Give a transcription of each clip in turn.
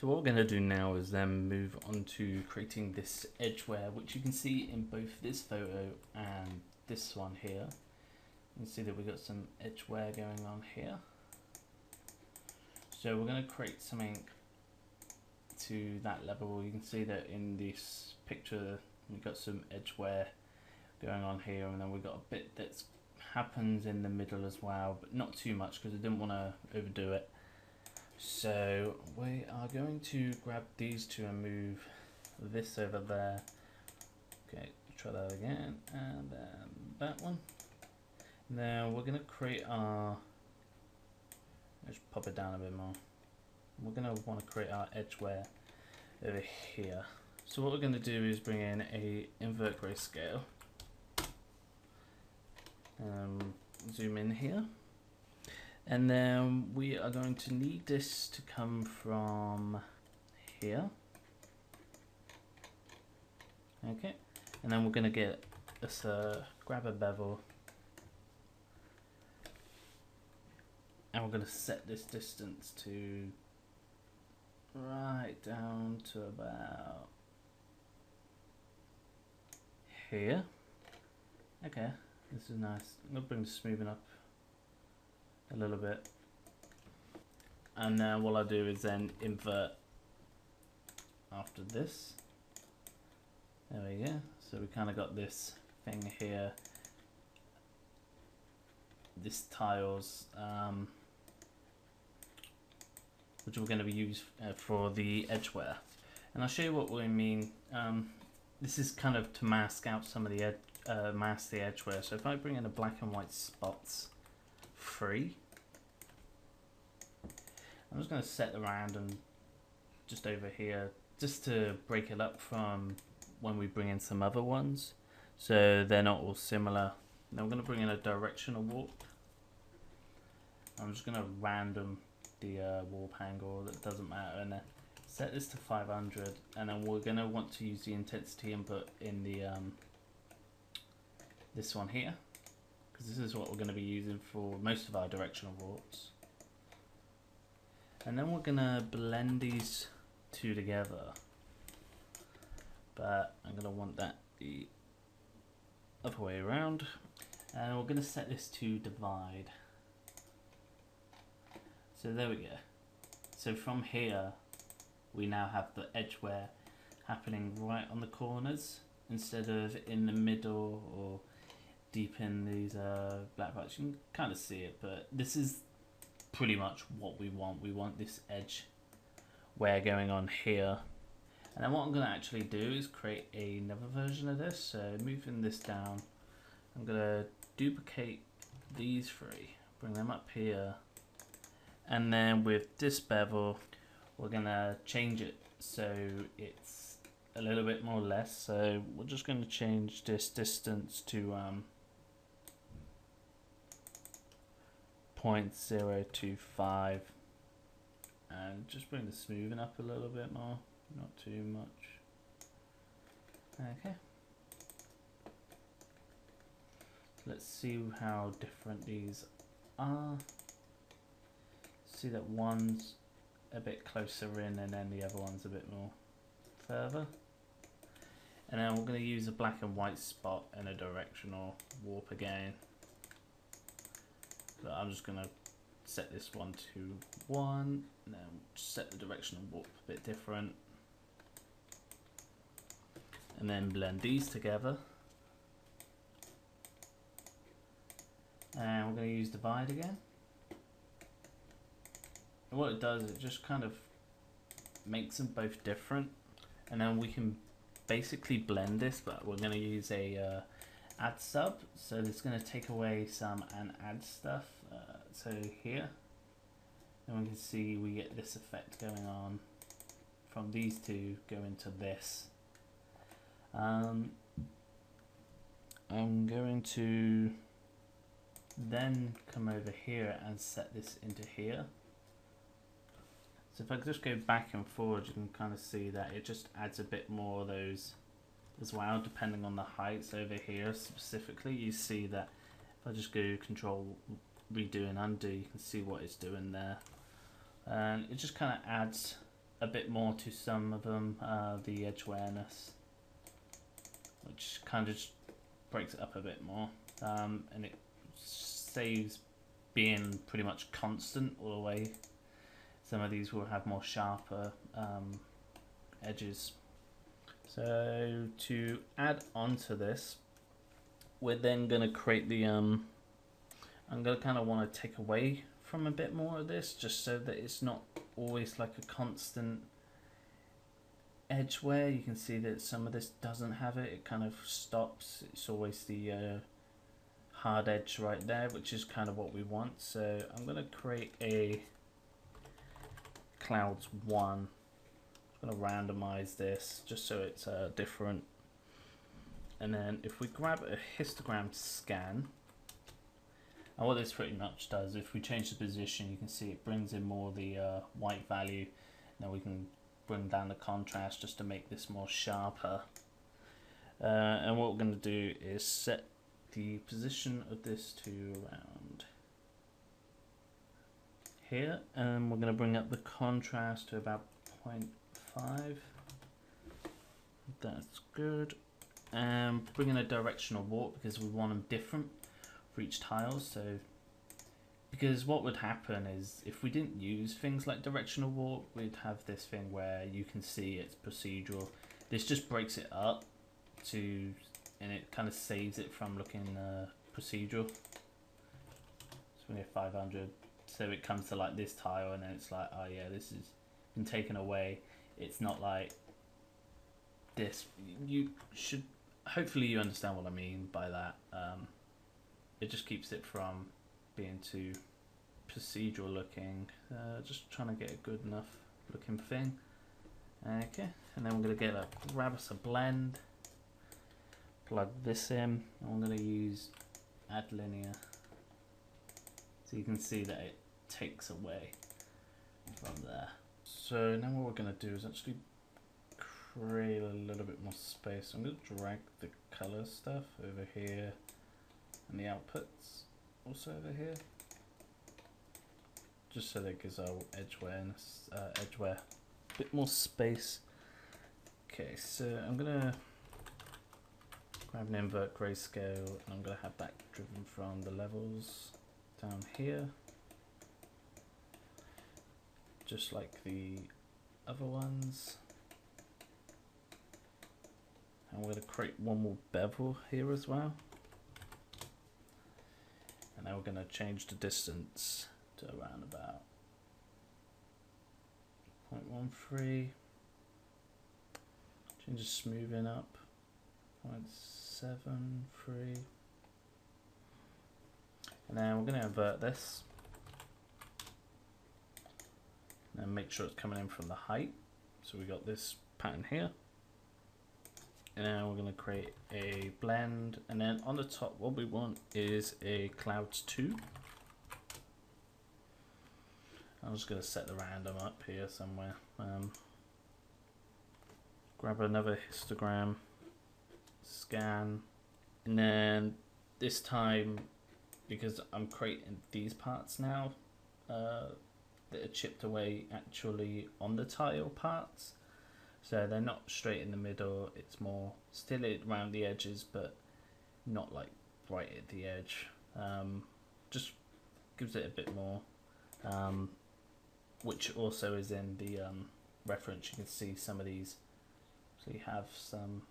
So what we're going to do now is then move on to creating this edge wear, which you can see in both this photo and this one here. You can see that we've got some edge wear going on here. So we're going to create something to that level. You can see that in this picture we've got some edge wear going on here, and then we've got a bit that happens in the middle as well, but not too much because I didn't want to overdo it. So we are going to grab these two and move this over there. Okay, try that again, and then that one. Now we're going to create our, let's pop it down a bit more. We're going to want to create our edge wear over here. So what we're going to do is bring in a invert grayscale. Zoom in here. And then we are going to need this to come from here. Okay, and then we're going to get us grab a bevel, and we're going to set this distance to right down to about here. Okay, this is nice. I'm going to bring the smoothing up a little bit, and then what I'll do is then invert after this. There we go. So we kind of got this thing here, this tiles, which we're going to be used for the edge wear, and I'll show you what we mean. This is kind of to mask out some of the mask the edge wear. So if I bring in a black and white spots free, I'm just going to set the random just over here just to break it up from when we bring in some other ones, so they're not all similar. Now I'm going to bring in a directional warp. I'm just going to random the warp angle, that doesn't matter, and then set this to 500, and then we're going to want to use the intensity input in the this one here, because this is what we're going to be using for most of our directional warps. And then we're going to blend these two together, but I'm going to want that the other way around, and we're going to set this to divide. So there we go. So from here we now have the edge wear happening right on the corners instead of in the middle or deep in these black parts. You can kind of see it, but this is pretty much what we want. We want this edge wear going on here. And then what I'm going to actually do is create another version of this. So moving this down, I'm going to duplicate these three, bring them up here, and then with this bevel we're going to change it so it's a little bit more less. So we're just going to change this distance to 0.025, and just bring the smoothing up a little bit more, not too much. Okay, let's see how different these are. See that one's a bit closer in and then the other one's a bit more further. And then we're going to use a black and white spot and a directional warp again. So I'm just going to set this one to 1, and then set the directional warp a bit different, and then blend these together. And we're going to use divide again. And what it does, it just kind of makes them both different, and then we can basically blend this, but we're going to use a add sub, so it's going to take away some and add stuff. So here, and we can see we get this effect going on from these two going to this. I'm going to then come over here and set this into here. So if I just go back and forward, you can kind of see that it just adds a bit more of those as well, depending on the heights. Over here specifically, you see that if I just go control redo and undo, you can see what it's doing there, and it just kind of adds a bit more to some of them, the edge awareness, which kind of just breaks it up a bit more, and it saves being pretty much constant all the way. Some of these will have more sharper edges. So to add on to this, we're then going to create the I'm going to kind of want to take away from a bit more of this, just so that it's not always like a constant edge where you can see that some of this doesn't have it. It kind of stops. It's always the hard edge right there, which is kind of what we want. So I'm going to create a clouds 1. I'm going to randomize this just so it's different. And then if we grab a histogram scan, and what this pretty much does, if we change the position, you can see it brings in more the white value. Now we can bring down the contrast just to make this more sharper. And what we're going to do is set the position of this to around here, and we're going to bring up the contrast to about 0.5. That's good. And bring in a directional warp because we want them different for each tile. So because what would happen is if we didn't use things like directional warp, we'd have this thing where you can see it's procedural. This just breaks it up to, and it kind of saves it from looking procedural. So we have 500. So it comes to like this tile, and then it's like, oh yeah, this has been taken away. It's not like this. You should, hopefully you understand what I mean by that. It just keeps it from being too procedural looking. Just trying to get a good enough looking thing. Okay, and then we're going to grab us a blend, plug this in, and we're going to use add linear. So you can see that it takes away from there. So now what we're going to do is actually create a little bit more space. I'm going to drag the color stuff over here and the outputs also over here, just so that gives our edgeware a bit more space. Okay, so I'm going to grab an invert grayscale, and I'm going to have that driven from the levels down here, just like the other ones. And we're going to create one more bevel here as well. And now we're going to change the distance to around about 0.13. Change the smoothing up 0.73. And then we're going to invert this and make sure it's coming in from the height. So we got this pattern here. And now we're going to create a blend, and then on the top what we want is a clouds 2. I'm just going to set the random up here somewhere. Grab another histogram scan, and then this time, because I'm creating these parts now that are chipped away actually on the tile parts, so they're not straight in the middle, it's more still around the edges but not like right at the edge. Just gives it a bit more, which also is in the reference. You can see some of these, so you have some,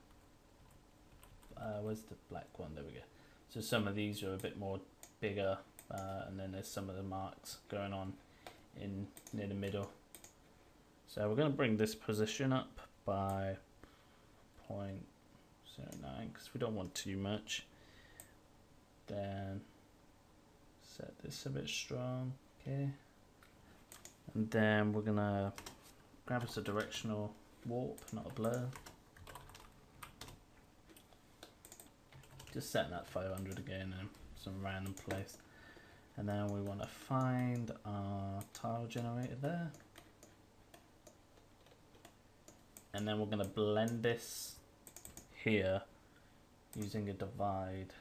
where's the black one, there we go. So some of these are a bit more bigger, and then there's some of the marks going on in near the middle. So we're going to bring this position up by 0.09 because we don't want too much. Then set this a bit strong, okay. And then we're going to grab us a directional warp, not a blur. Just setting that 500 again in some random place. And then we want to find our tile generator there. And then we're going to blend this here using a divide.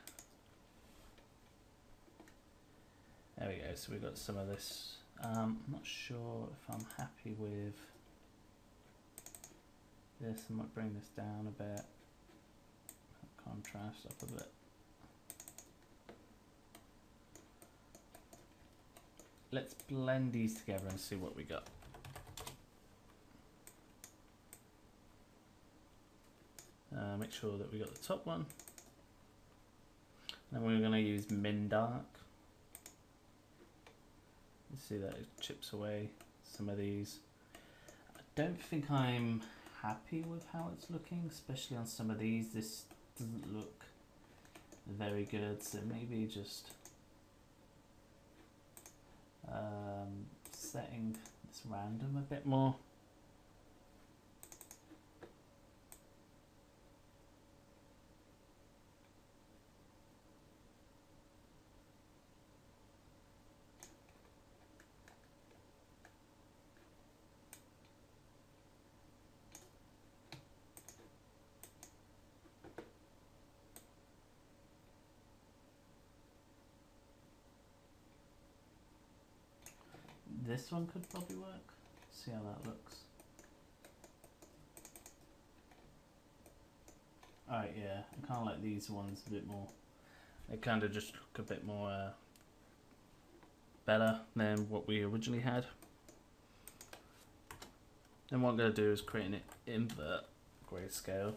There we go, so we've got some of this. I'm not sure if I'm happy with this. I might bring this down a bit. Contrast up a bit. Let's blend these together and see what we got. Make sure that we got the top one. And we're going to use min dark. You see that it chips away some of these. I don't think I'm happy with how it's looking, especially on some of these. This doesn't look very good, so maybe just setting this random a bit more. This one could probably work. See how that looks. Alright, yeah, I kind of like these ones a bit more. They kind of just look a bit more better than what we originally had. And what I'm going to do is create an invert grayscale.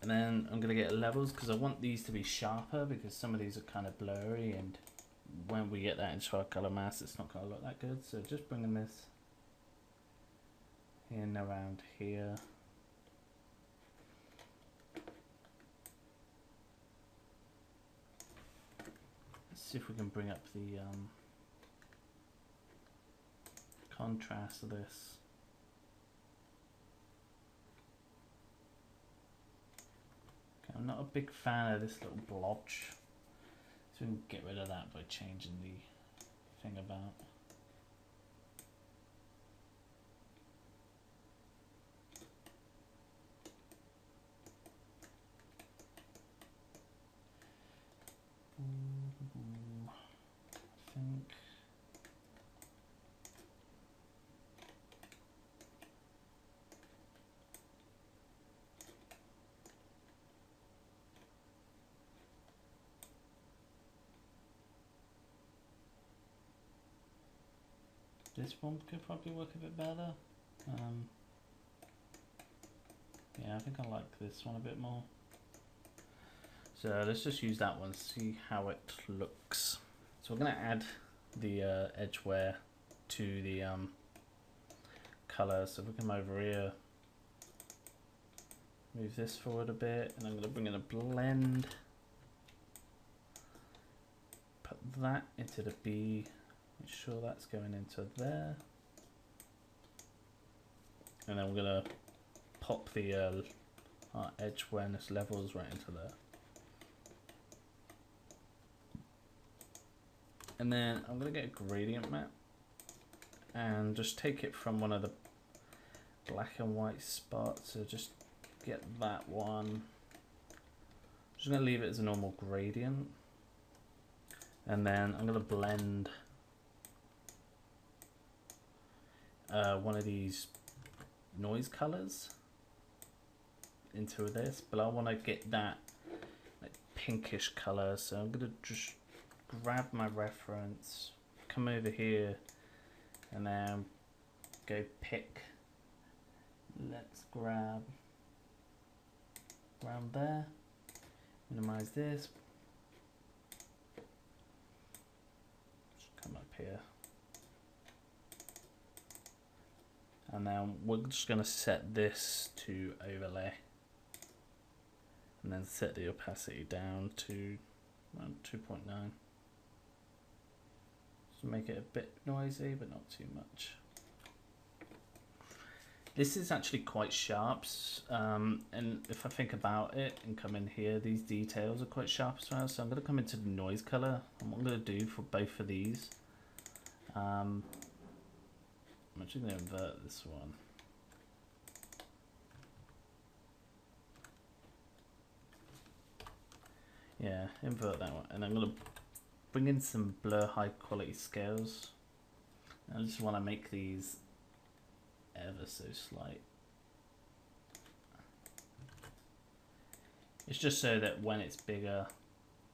And then I'm going to get levels because I want these to be sharper because some of these are kind of blurry, and when we get that into our color mass, it's not going to look that good. So just bringing this in around here. Let's see if we can bring up the contrast of this. Okay, I'm not a big fan of this little blotch. So we can get rid of that by changing the thing about. I think this one could probably work a bit better. Yeah, I think I like this one a bit more. So let's just use that one, see how it looks. So we're going to add the edge wear to the color. So if we come over here, move this forward a bit, and I'm going to bring in a blend. Put that into the B. Make sure that's going into there. And then we're going to pop the our edge awareness levels right into there. And then I'm going to get a gradient map and just take it from one of the black and white spots. So just get that one. Just going to leave it as a normal gradient. And then I'm going to blend one of these noise colors into this, but I want to get that like pinkish color. So I'm going to just grab my reference, come over here, and then go pick. Let's grab around there, minimize this, just come up here, and then we're just going to set this to overlay, and then set the opacity down to around 2.9. Make it a bit noisy, but not too much. This is actually quite sharp, and if I think about it and come in here, these details are quite sharp as well. So I'm going to come into the noise color, and what I'm going to do for both of these, I'm actually going to invert this one. Yeah, invert that one, and I'm going to bring in some blur high quality scales. I just want to make these ever so slight. It's just so that when it's bigger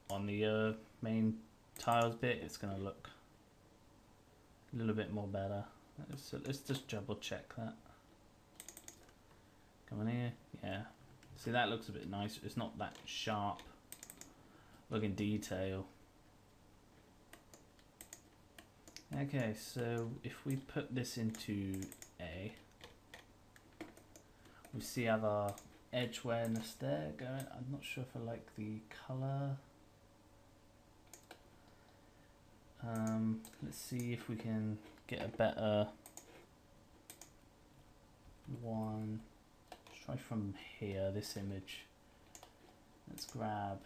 on the main tiles bit, it's going to look a little bit more better. Let's just double check that. Come on here. Yeah. See, that looks a bit nicer. It's not that sharp looking detail. Okay, so if we put this into A, we see our edge awareness there going. I'm not sure if I like the color. Let's see if we can get a better one. Let's try from here, this image. Let's grab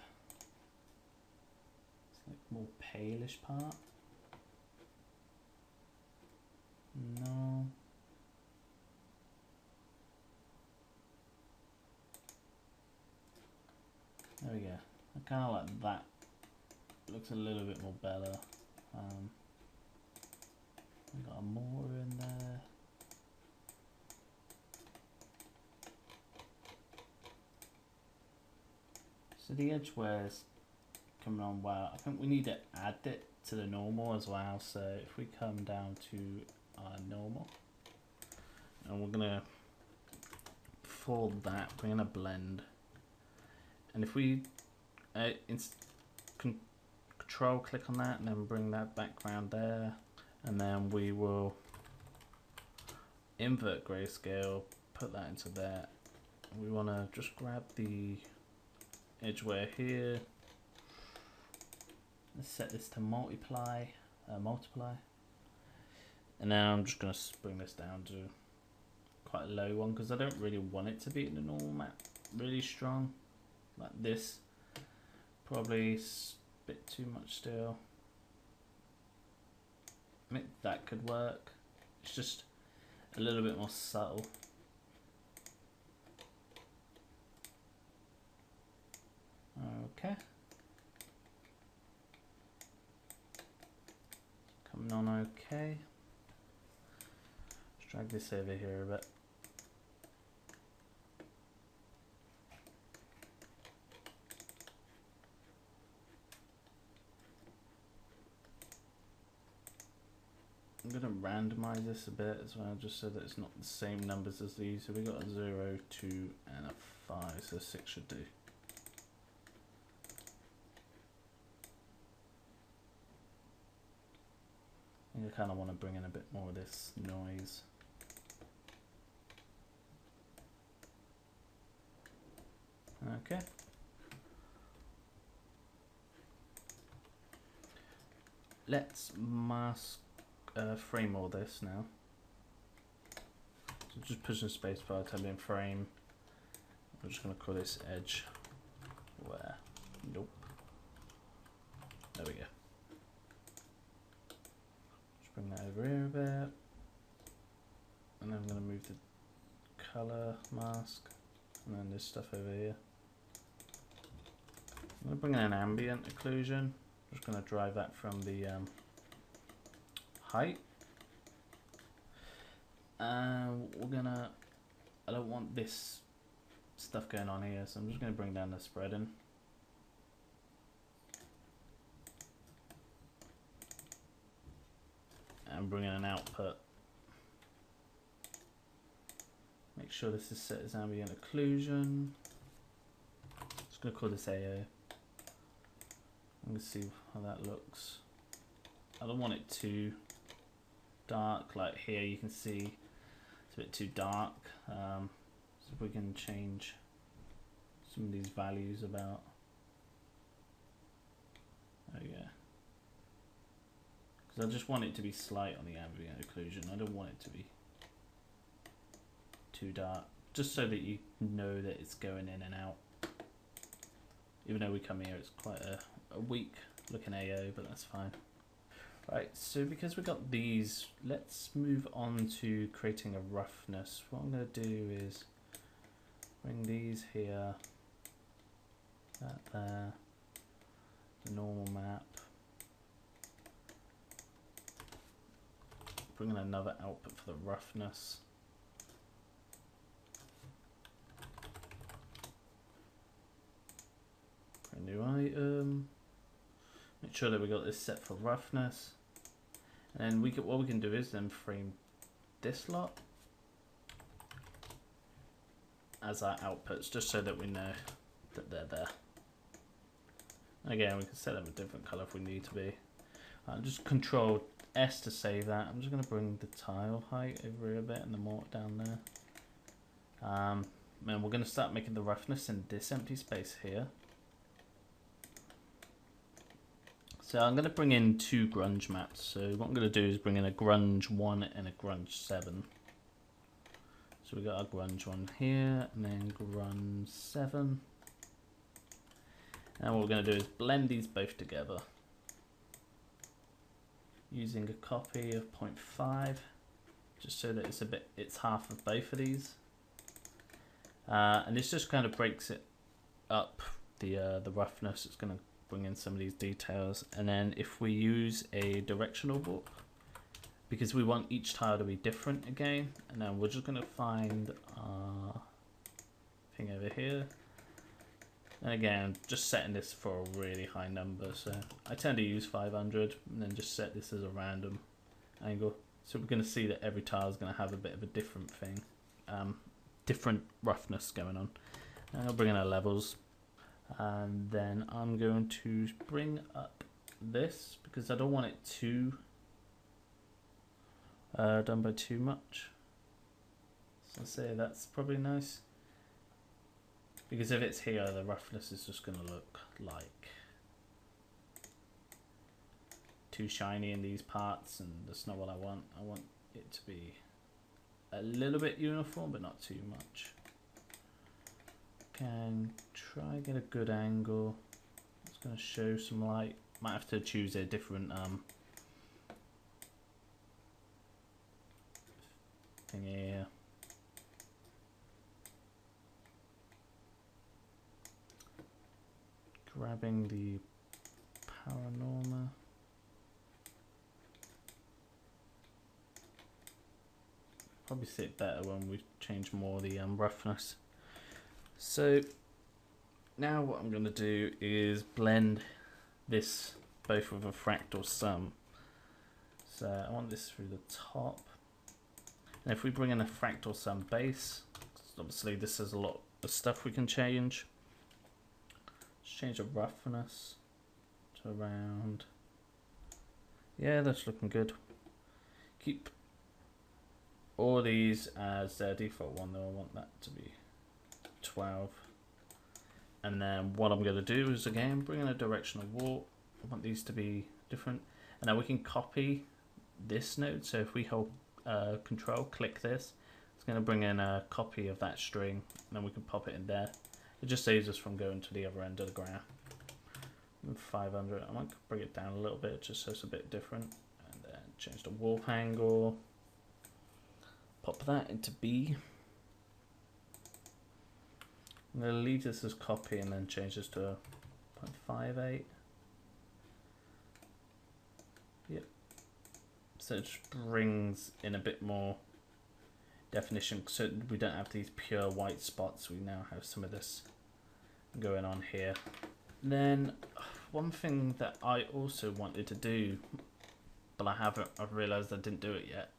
like more palish part. No. There we go. I kind of like that. Looks a little bit more better. We got more in there. So the edge wear's coming on well. I think we need to add it to the normal as well. So if we come down to our normal, and we're gonna fold that, we're gonna blend. And if we control click on that and then bring that background there, and then we will invert grayscale, put that into there. We want to just grab the edgeware here. Let's set this to multiply, and now I'm just going to bring this down to quite a low one because I don't really want it to be in the normal map really strong like this. Probably a bit too much still. I think that could work. It's just a little bit more subtle. Okay. Coming on okay. Let's drag this over here a bit. I'm going to randomize this a bit as well, just so that it's not the same numbers as these. So we got a 0, 2, and a 5, so 6 should do. I think I kind of want to bring in a bit more of this noise. Okay. Let's mask frame all this now. So just pushing spacebar, type in frame. I'm just going to call this edge. Where? Nope. There we go. Just bring that over here a bit. And then I'm going to move the color mask. And then this stuff over here. I'm going to bring in an ambient occlusion. Just going to drive that from the height. We're gonna, I don't want this stuff going on here, so I'm just going to bring down the spreading. And bring in an output. Make sure this is set as ambient occlusion. Just going to call this AO. I'm going to see how that looks. I don't want it too dark, like here you can see it's a bit too dark. So if we can change some of these values about. There we go. Because I just want it to be slight on the ambient occlusion. I don't want it to be too dark. Just so that you know that it's going in and out. Even though we come here, it's quite a weak looking AO, but that's fine. Right, so because we've got these, let's move on to creating a roughness. What I'm going to do is bring these here, that there, the normal map, bring in another output for the roughness. sure that we got this set for roughness. And what we can do is then frame this lot as our outputs, just so that we know that they're there. Again, we can set them a different color if we need to be. Just Control S to save that. I'm just going to bring the tile height over here a bit and the mortar down there. And we're going to start making the roughness in this empty space here. So I'm going to bring in 2 grunge maps. So what I'm going to do is bring in a grunge 1 and a grunge 7. So we got our grunge 1 here, and then grunge 7. And what we're going to do is blend these both together using a copy of 0.5, just so that it's half of both of these. And this just kind of breaks it up, the roughness. It's going to bring in some of these details. And then if we use a directional warp, because we want each tile to be different again, and then we're just going to find our thing over here. And again, just setting this for a really high number. So I tend to use 500 and then just set this as a random angle. So we're going to see that every tile is going to have a bit of a different thing, different roughness going on. And I'll bring in our levels. And then I'm going to bring up this because I don't want it too done by too much. So I'll say that's probably nice. Because if it's here, the roughness is just going to look like too shiny in these parts, and that's not what I want. I want it to be a little bit uniform, but not too much. Can try get a good angle. It's going to show some light. Might have to choose a different thing here. Grabbing the Paranorma. Probably see it better when we change more the roughness. So now what I'm going to do is blend this both with a fractal sum. So I want this through the top. And if we bring in a fractal sum base, obviously this has a lot of stuff we can change. Let's change the roughness to around, yeah, that's looking good. Keep all these as their default one though. I want that to be 12. And then what I'm going to do is again bring in a directional warp. I want these to be different, and now we can copy this node. So if we hold control, click this, it's going to bring in a copy of that string, and then we can pop it in there. It just saves us from going to the other end of the graph. 500, I might bring it down a little bit just so it's a bit different, and then change the warp angle, pop that into B. I'm going to leave this as copy and then change this to 0.58. Yep. So it just brings in a bit more definition, so we don't have these pure white spots. We now have some of this going on here. Then one thing that I also wanted to do, but I've realized I didn't do it yet,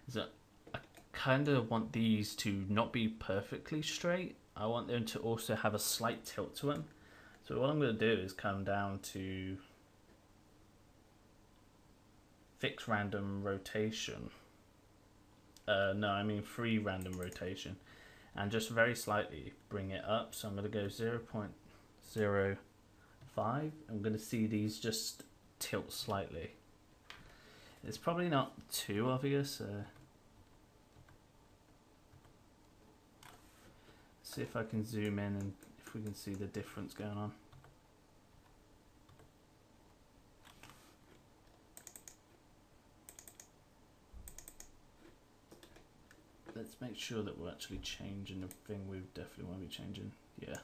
is that I kind of want these to not be perfectly straight. I want them to also have a slight tilt to them. So what I'm going to do is come down to fix random rotation. No, I mean free random rotation, and just very slightly bring it up. So I'm going to go 0.05. I'm going to see these just tilt slightly. It's probably not too obvious. See if I can zoom in and if we can see the difference going on. Let's make sure that we're actually changing the thing we definitely want to be changing. Yeah.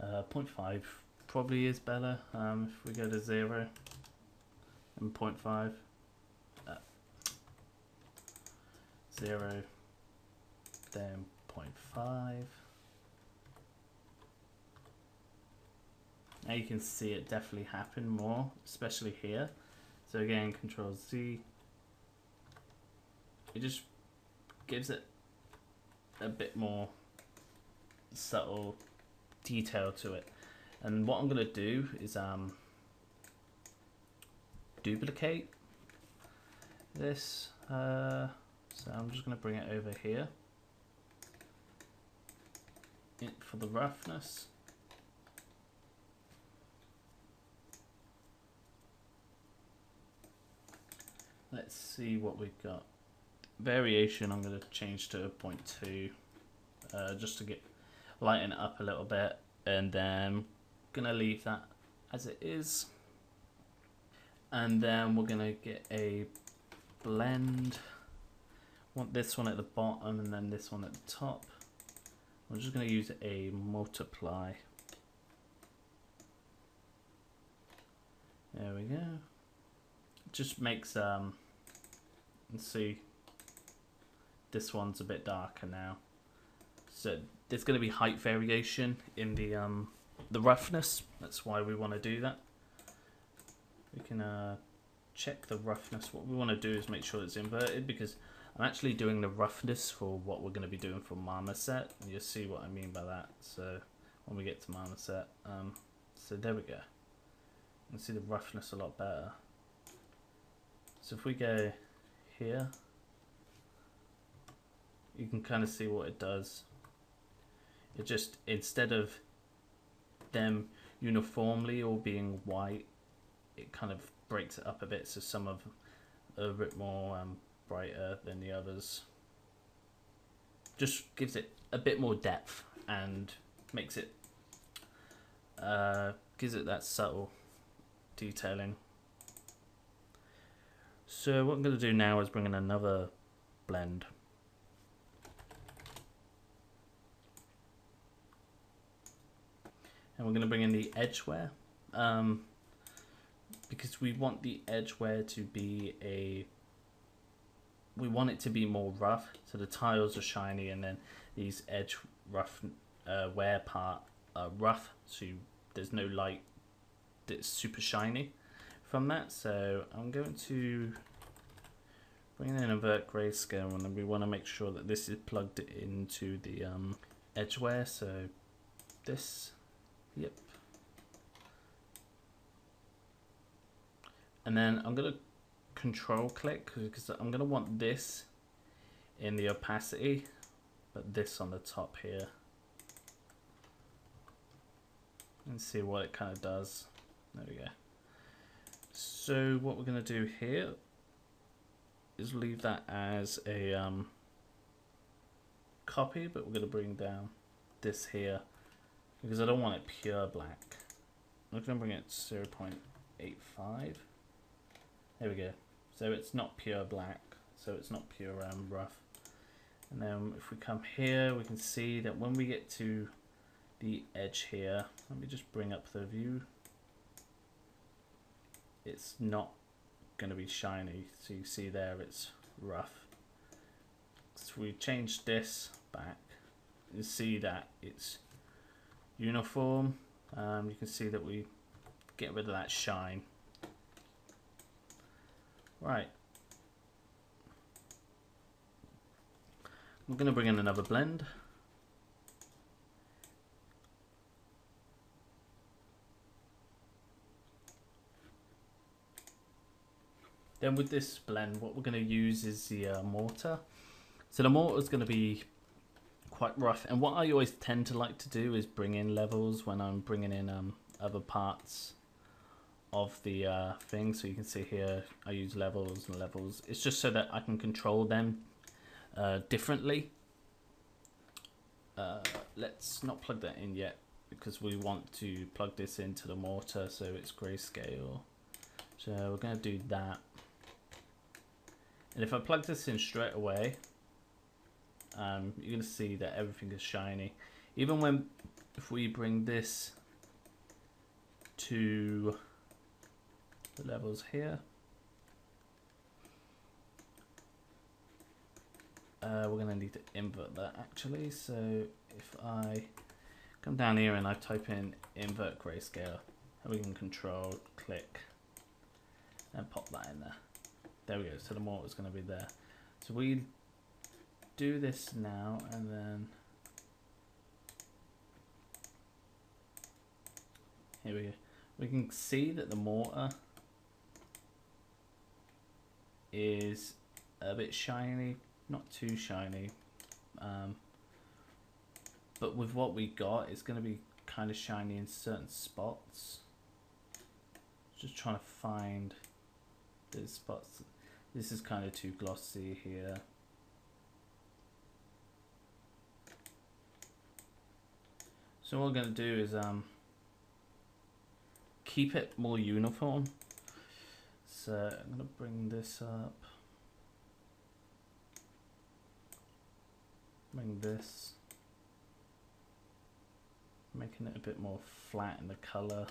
Uh, 0.5 probably is better. If we go to 0 and 0.5. 0, then 0.5. Now you can see it definitely happen more, especially here. So again, Control Z. It just gives it a bit more subtle detail to it. And what I'm going to do is duplicate this. So I'm just going to bring it over here for the roughness. Let's see what we've got. Variation I'm going to change to 0.2 just to lighten it up a little bit, and then going to leave that as it is. And then we're going to get a blend. Want this one at the bottom and then this one at the top. I'm just going to use a multiply. There we go. It just makes let's see, this one's a bit darker now. So there's going to be height variation in the roughness. That's why we want to do that. We can check the roughness. What we want to do is make sure it's inverted, because I'm actually doing the roughness for what we're going to be doing for Marmoset, and you'll see what I mean by that. So when we get to Marmoset, so there we go. You can see the roughness a lot better. So if we go here, you can kind of see what it does. It just, instead of them uniformly all being white, it kind of breaks it up a bit, so some of a bit more brighter than the others. Just gives it a bit more depth and makes it gives it that subtle detailing. So what I'm going to do now is bring in another blend. And we're going to bring in the edgeware, because we want the edgeware to be we want it to be more rough, so the tiles are shiny and then these edge rough wear part are rough, so there's no light that's super shiny from that. So I'm going to bring in an invert grayscale, and then we want to make sure that this is plugged into the edgeware. So this, yep. And then I'm going to control click, because I'm going to want this in the opacity, but this on the top here, and see what it kind of does. There we go. So what we're going to do here is leave that as a copy, but we're going to bring down this here because I don't want it pure black. I'm going to bring it to 0.85. There we go. So it's not pure black, so it's not pure rough. And then if we come here, we can see that when we get to the edge here, let me just bring up the view. It's not going to be shiny, so you see there it's rough. So we change this back, you see that it's uniform. You can see that we get rid of that shine. Right, we're going to bring in another blend. Then with this blend, what we're going to use is the mortar. So the mortar is going to be quite rough, and what I always tend to like to do is bring in levels when I'm bringing in other parts of the thing. So you can see here I use levels and levels. It's just so that I can control them differently. Let's not plug that in yet, because we want to plug this into the mortar, so it's grayscale. So we're going to do that. And if I plug this in straight away, you're going to see that everything is shiny. Even if we bring this to the levels here, we're going to need to invert that actually. So if I come down here and I type in invert grayscale, And we can control, click, and pop that in there. There we go, so the mortar is going to be there. So we do this now, and then here we go. We can see that the mortar is a bit shiny, not too shiny, but with what we got, it's going to be kind of shiny in certain spots. Just trying to find those spots. This is kind of too glossy here. So what we're going to do is keep it more uniform. So I'm going to bring this up. Bring this. Making it a bit more flat in the color.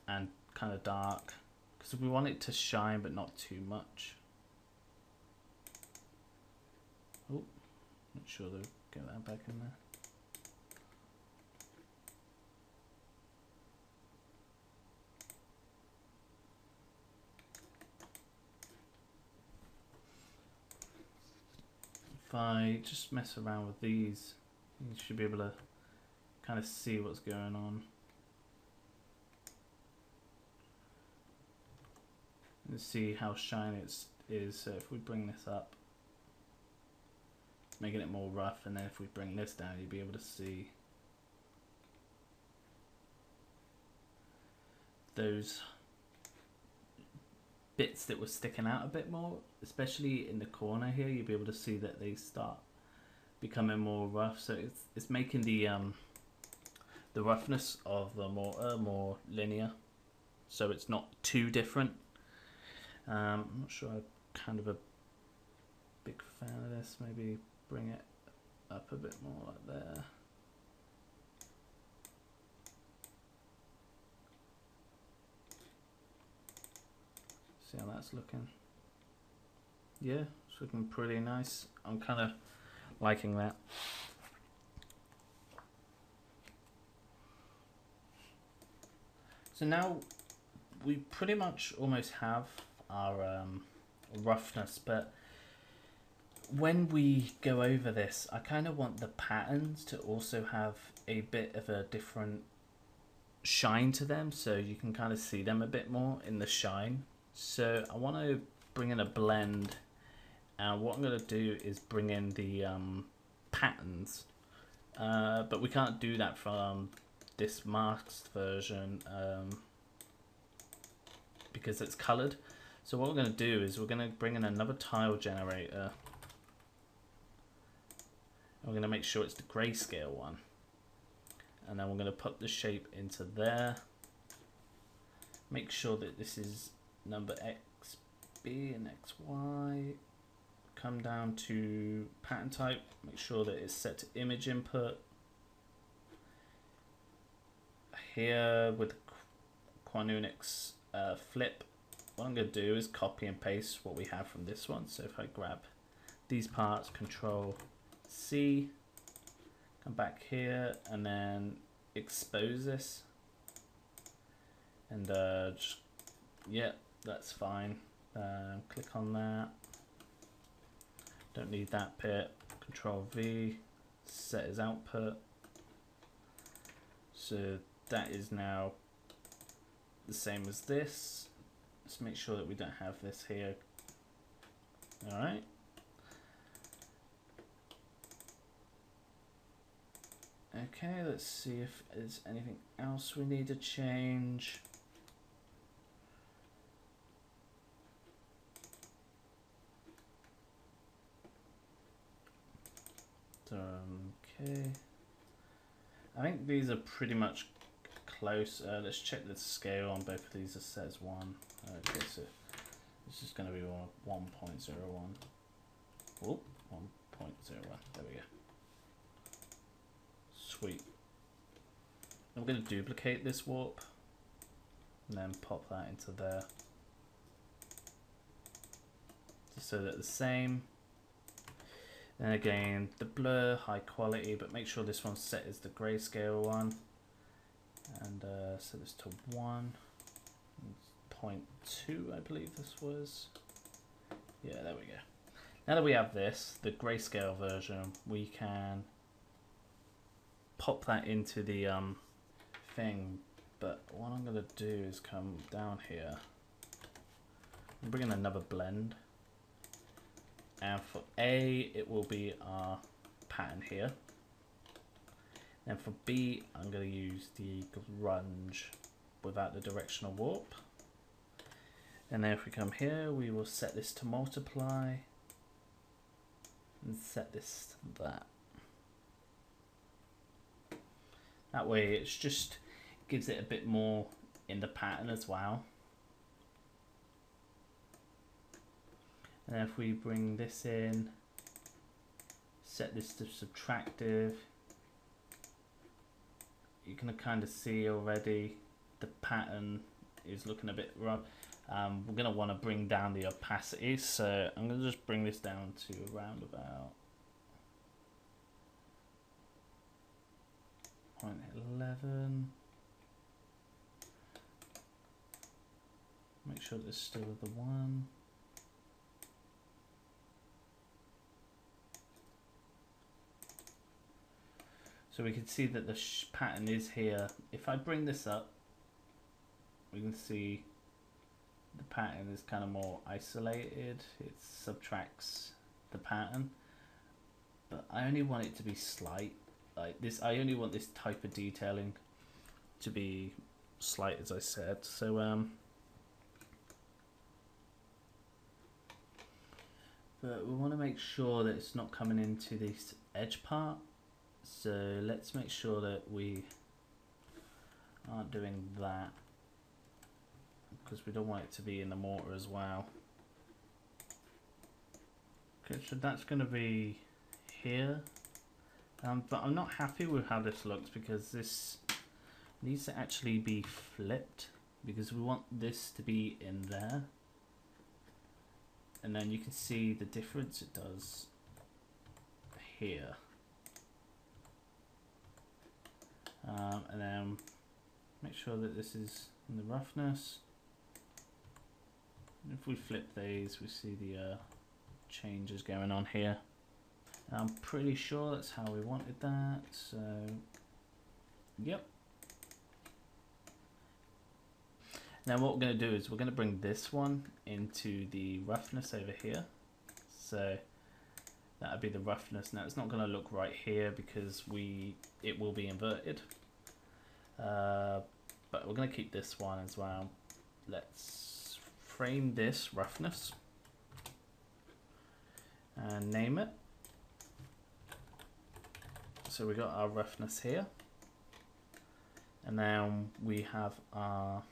And kind of dark. Because we want it to shine but not too much. Oh, not sure they'll get that back in there. If I just mess around with these, you should be able to kind of see what's going on. And see how shiny it is. So if we bring this up, making it more rough, and then if we bring this down, you'll be able to see those bits that were sticking out a bit more, especially in the corner here. You'll be able to see that they start becoming more rough. So it's making the roughness of the mortar more linear, so it's not too different. I'm not sure I'm kind of a big fan of this. Maybe bring it up a bit more like there. See how that's looking? Yeah, it's looking pretty nice. I'm kind of liking that. So now we pretty much almost have our roughness, but when we go over this, I kind of want the patterns to also have a bit of a different shine to them, so you can kind of see them a bit more in the shine. So I want to bring in a blend, and what I'm going to do is bring in the patterns, but we can't do that from this masked version because it's colored. So what we're going to do is we're going to bring in another tile generator. We're going to make sure it's the grayscale one, and then we're going to put the shape into there. Make sure that this is number XB and XY. Come down to pattern type, make sure that it's set to image input. Here with Quanunix flip, what I'm going to do is copy and paste what we have from this one. So if I grab these parts, Control C, come back here and then expose this, and just, yeah, that's fine. Click on that. Don't need that bit. Control V, set as output. So that is now the same as this. Let's make sure that we don't have this here. All right. Okay, let's see if there's anything else we need to change. Okay, I think these are pretty much close. Let's check the scale on both of these. It says 1. Okay, so this is going to be 1.01. Oh, 1.01. There we go. Sweet. I'm going to duplicate this warp and then pop that into there, just so that the same. And again, the blur, high quality, but make sure this one's set as the grayscale one. and set this to 1.2, I believe this was. Yeah, there we go. Now that we have this, the grayscale version, we can pop that into the thing. But what I'm going to do is come down here and bring in another blend. And for A, it will be our pattern here. And for B, I'm going to use the grunge without the directional warp. And then if we come here, we will set this to multiply and set this to that. That way it's just gives it a bit more in the pattern as well. And then if we bring this in, set this to subtractive, you can kind of see already the pattern is looking a bit rough. We're going to want to bring down the opacity, so I'm going to just bring this down to around about 0.11. Make sure this is still the 1. So we can see that the pattern is here. If I bring this up, we can see the pattern is kind of more isolated. It subtracts the pattern, but I only want it to be slight like this. I only want this type of detailing to be slight, as I said. So but we want to make sure that it's not coming into this edge part, so let's make sure that we aren't doing that, because we don't want it to be in the mortar as well. Okay, so that's going to be here, but I'm not happy with how this looks, because this needs to actually be flipped, because we want this to be in there, and then you can see the difference it does here. And then make sure that this is in the roughness. If we flip these, we see the changes going on here. And I'm pretty sure that's how we wanted that, so yep. Now what we're going to do is we're going to bring this one into the roughness over here. So that would be the roughness. Now it's not going to look right here because it will be inverted. But we're going to keep this one as well. Let's frame this roughness and name it. So we got our roughness here, and now we have our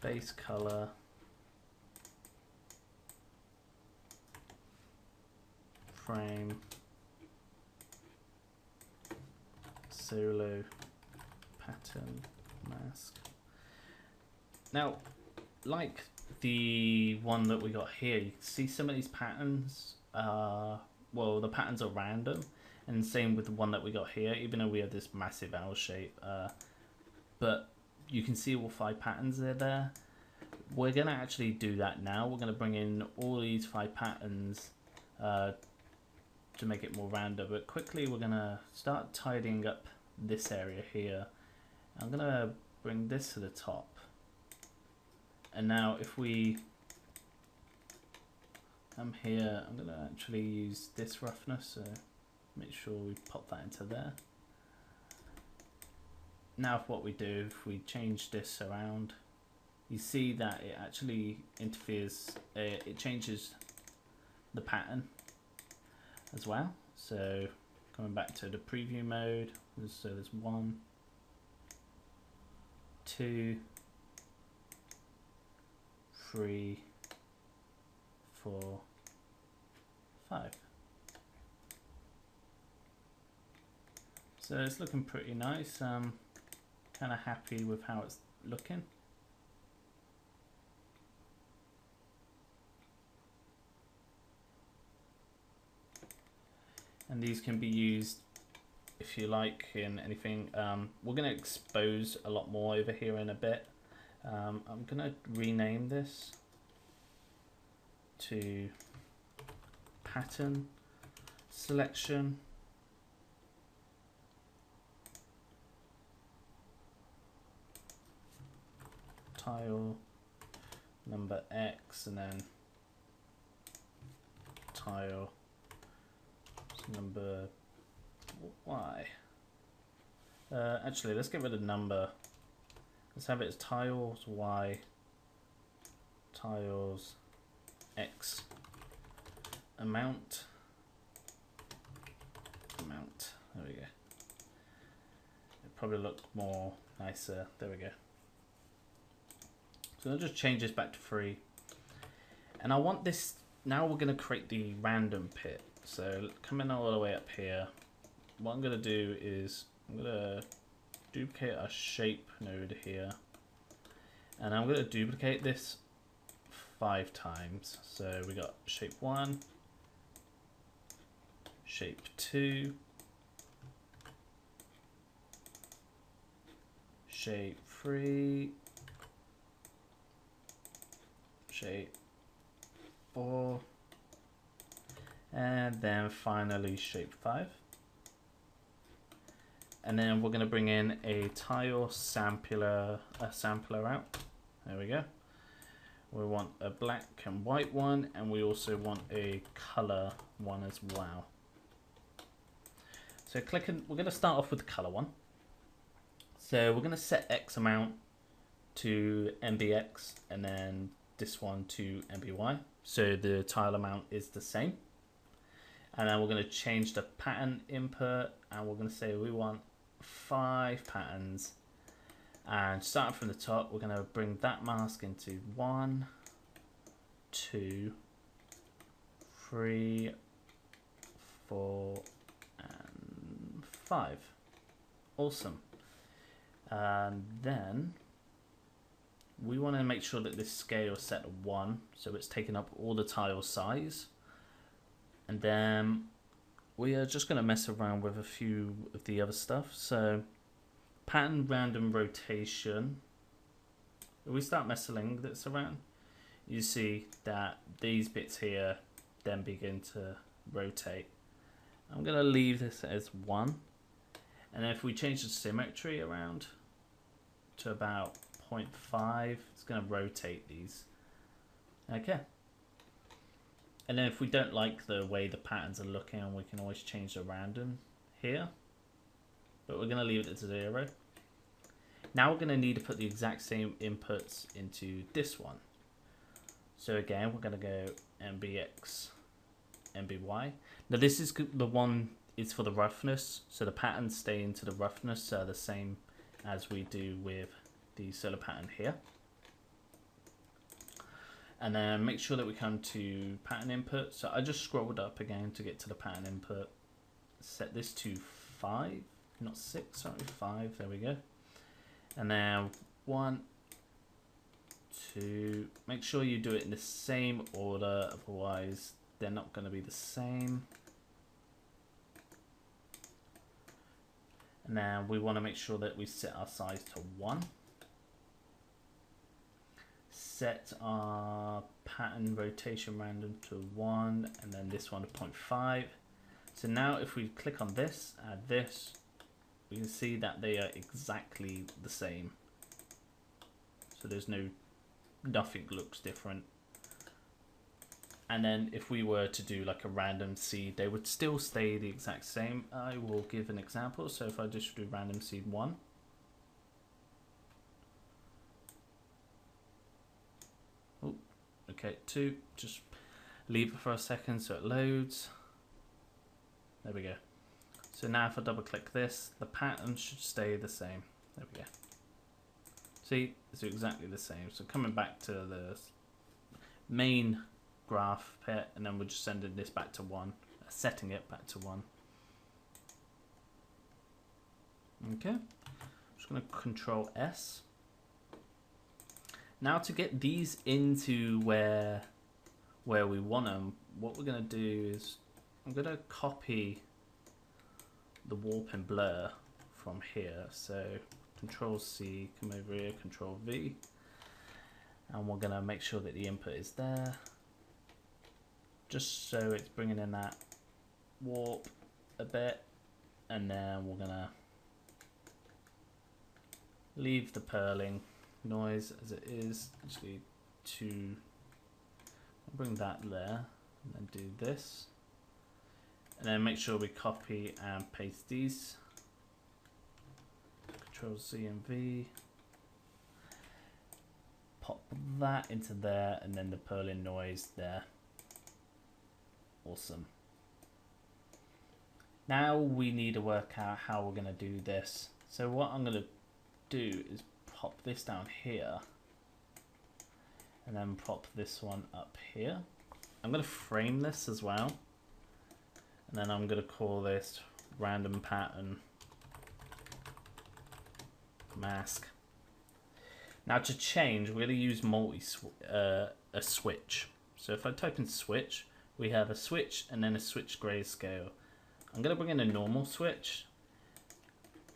base color, frame, solo, pattern, mask. Now, like the one that we got here, you can see some of these patterns, well, the patterns are random, and same with the one that we got here, even though we have this massive L shape, but you can see all 5 patterns are there. We're going to actually do that now. We're going to bring in all these 5 patterns to make it more random, but quickly we're going to start tidying up this area here. I'm going to bring this to the top. And now if we come here, I'm going to actually use this roughness, so make sure we pop that into there. Now if what we do, if we change this around, you see that it actually interferes, it changes the pattern as well. So coming back to the preview mode, so there's 1, 2, 3, 4, 5. So it's looking pretty nice. Kind of happy with how it's looking. And these can be used, if you like, in anything. We're going to expose a lot more over here in a bit. I'm going to rename this to pattern selection. Tile number X, and then tile number Y. Actually, let's get rid of number. Let's have it as tiles Y, tiles X, amount. There we go. It probably look more nicer. There we go. So I'll just change this back to 3. And I want this, now we're going to create the random pit. So coming all the way up here, what I'm going to do is I'm going to duplicate our shape node here. And I'm going to duplicate this 5 times. So we got shape 1, shape 2, shape 3, shape 4, and then finally shape 5. And then we're going to bring in a tile sampler out. There we go. We want a black and white one, and we also want a color one as well. So we're going to start off with the color one. So we're going to set X amount to MBX, and then this one to MBY, so the tile amount is the same. And then we're going to change the pattern input, and we're going to say we want 5 patterns. And starting from the top, we're going to bring that mask into 1, 2, 3, 4, and 5. Awesome. And then we want to make sure that this scale is set to 1, so it's taking up all the tile size. And then we are just going to mess around with a few of the other stuff. So pattern random rotation. If we start messing this around, you see that these bits here then begin to rotate. I'm going to leave this as 1. And if we change the symmetry around to about 0.5, it's going to rotate these. Okay. And then if we don't like the way the patterns are looking, we can always change the random here. But we're going to leave it at 0. Now we're going to need to put the exact same inputs into this one. So again, we're going to go MBX, MBY. Now this is the one is for the roughness. So the patterns stay into the roughness, so the same as we do with the solar pattern here. And then make sure that we come to pattern input. So I just scrolled up again to get to the pattern input. Set this to 5, not 6, sorry, 5. There we go. And then 1, 2. Make sure you do it in the same order, otherwise they're not going to be the same. And then we want to make sure that we set our size to 1. Set our pattern rotation random to 1, and then this one to 0.5. So now if we click on this, add this, we can see that they are exactly the same. So there's nothing looks different. And then if we were to do like a random seed, they would still stay the exact same. I will give an example. So if I just do random seed 1. Oh, okay, 2. Just leave it for a second so it loads. There we go. So now if I double click this, the pattern should stay the same. There we go. See, it's exactly the same. So coming back to the main graph pit, and then we're just sending this back to 1, setting it back to 1. Okay, I'm just going to Control S. Now to get these into where we want them, what we're going to do is I'm going to copy the warp and blur from here. So Control C, come over here, Control V, and we're gonna make sure that the input is there, just so it's bringing in that warp a bit, and then we're gonna leave the purling noise as it is. Actually, bring that there, and then do this, and then make sure we copy and paste these. Control C and V. Pop that into there, and then the purling noise there. Awesome. Now we need to work out how we're going to do this. So what I'm going to do is pop this down here, and then pop this one up here. I'm going to frame this as well, and then I'm going to call this random pattern mask. Now to change, we're going to use a switch. So if I type in switch, we have a switch and then a switch grayscale. I'm going to bring in a normal switch,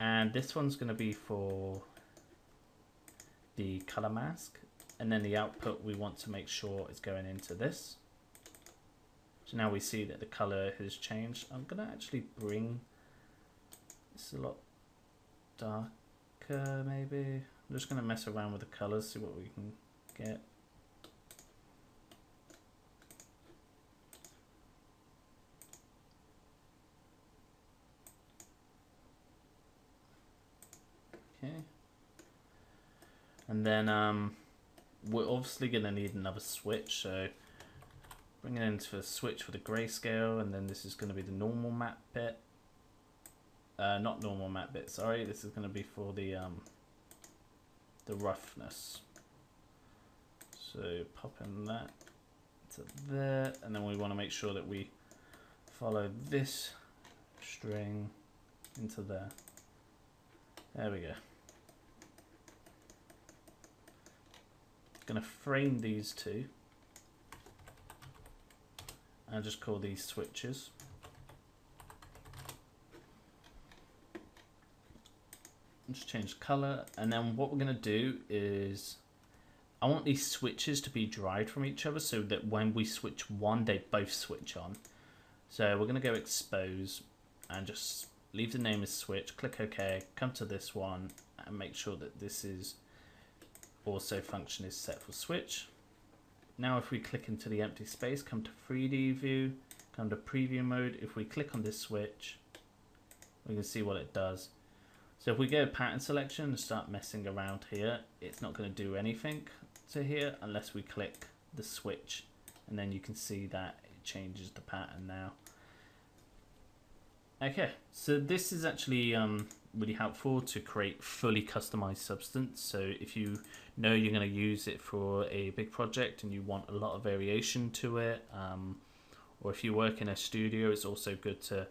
and this one's going to be for the color mask, and then the output we want to make sure is going into this. So now we see that the color has changed. I'm going to actually bring this a lot darker maybe. I'm just going to mess around with the colors, see what we can get. Okay. And then we're obviously going to need another switch, so bring it into a switch for the grayscale, and then this is going to be the normal map bit. Not normal map bit, sorry. This is going to be for the roughness. So pop in that to there, and then we want to make sure that we follow this string into there. There we go. Going to frame these two and just call these switches. Just change color, and then what we're going to do is I want these switches to be derived from each other so that when we switch one, they both switch on. So we're going to go expose and just leave the name as switch, click OK, come to this one and make sure that this is also function is set for switch. Now if we click into the empty space, come to 3D view, come to preview mode, if we click on this switch, we can see what it does. So if we go pattern selection and start messing around here, it's not going to do anything to here unless we click the switch, and then you can see that it changes the pattern now. Okay, so this is actually really helpful to create fully customized substance. So if you know you're going to use it for a big project and you want a lot of variation to it, or if you work in a studio, it's also good to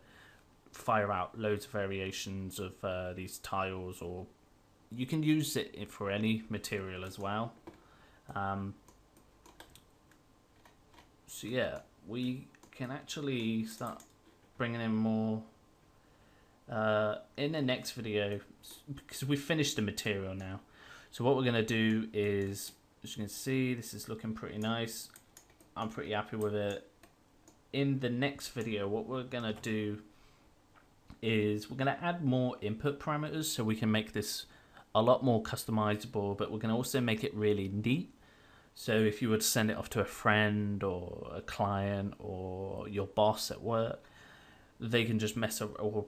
fire out loads of variations of these tiles, or you can use it for any material as well. So yeah, we can actually start bringing in more in the next video, because we've finished the material now. So what we're going to do is, as you can see, this is looking pretty nice. I'm pretty happy with it. In the next video, what we're going to do is we're going to add more input parameters so we can make this a lot more customizable, but we're going to also make it really neat. So if you were to send it off to a friend or a client or your boss at work, they can just mess up, or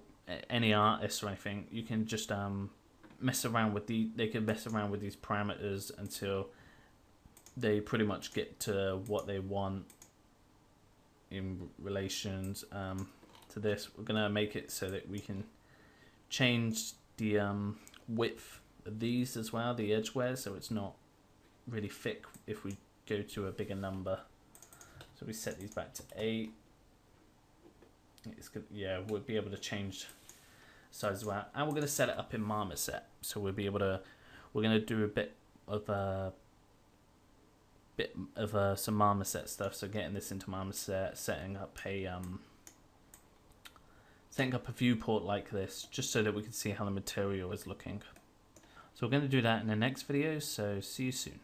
any artist or anything, you can just mess around with they can mess around with these parameters until they pretty much get to what they want in relations to this. We're gonna make it so that we can change the width of these as well, the edge wear, so it's not really thick if we go to a bigger number. So we set these back to 8. It's good. Yeah, we'll be able to change size as well, and we're going to set it up in Marmoset, so we'll be able to. We're going to do a bit of some Marmoset stuff. So getting this into Marmoset, setting up setting up a viewport like this, just so that we can see how the material is looking. So we're going to do that in the next video, so see you soon.